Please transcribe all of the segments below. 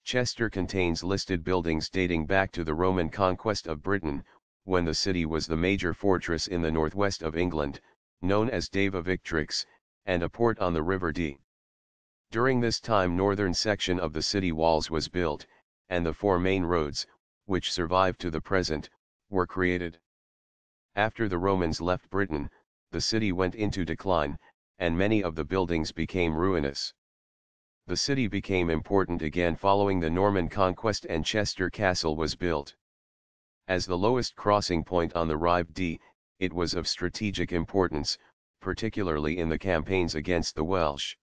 Chester contains listed buildings dating back to the Roman conquest of Britain, when the city was the major fortress in the northwest of England, known as Deva Victrix, and a port on the River Dee. During this time northern section of the city walls was built, and the four main roads, which survive to the present, were created. After the Romans left Britain, the city went into decline, and many of the buildings became ruinous. The city became important again following the Norman conquest and Chester Castle was built. As the lowest crossing point on the Rive Dee, it was of strategic importance, particularly in the campaigns against the Welsh.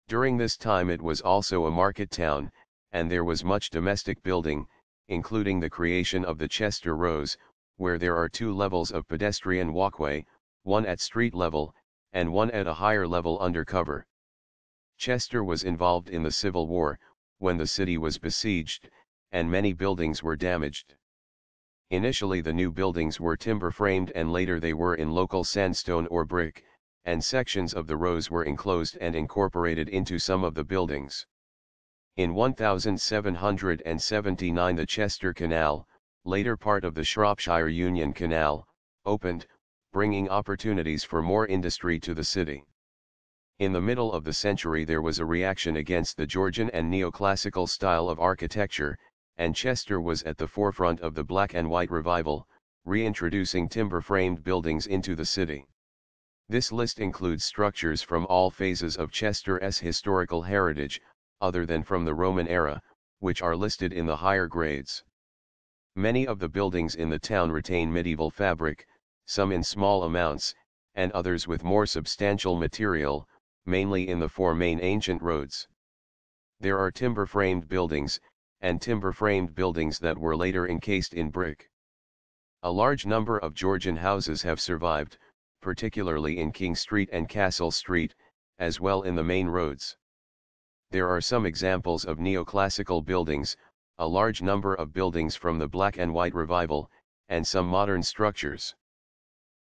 During this time it was also a market town, and there was much domestic building, including the creation of the Chester Rows, where there are two levels of pedestrian walkway, one at street level, and one at a higher level under cover. Chester was involved in the Civil War, when the city was besieged, and many buildings were damaged. Initially the new buildings were timber-framed and later they were in local sandstone or brick, and sections of the rows were enclosed and incorporated into some of the buildings. In 1779 the Chester Canal, later part of the Shropshire Union Canal, opened, bringing opportunities for more industry to the city. In the middle of the century there was a reaction against the Georgian and neoclassical style of architecture, and Chester was at the forefront of the Black and White Revival, reintroducing timber-framed buildings into the city. This list includes structures from all phases of Chester's historical heritage, other than from the Roman era, which are listed in the higher grades. Many of the buildings in the town retain medieval fabric, some in small amounts, and others with more substantial material, mainly in the four main ancient roads. There are timber-framed buildings, and timber-framed buildings that were later encased in brick. A large number of Georgian houses have survived, particularly in King Street and Castle Street, as well in the main roads. There are some examples of neoclassical buildings, a large number of buildings from the Black and White Revival, and some modern structures.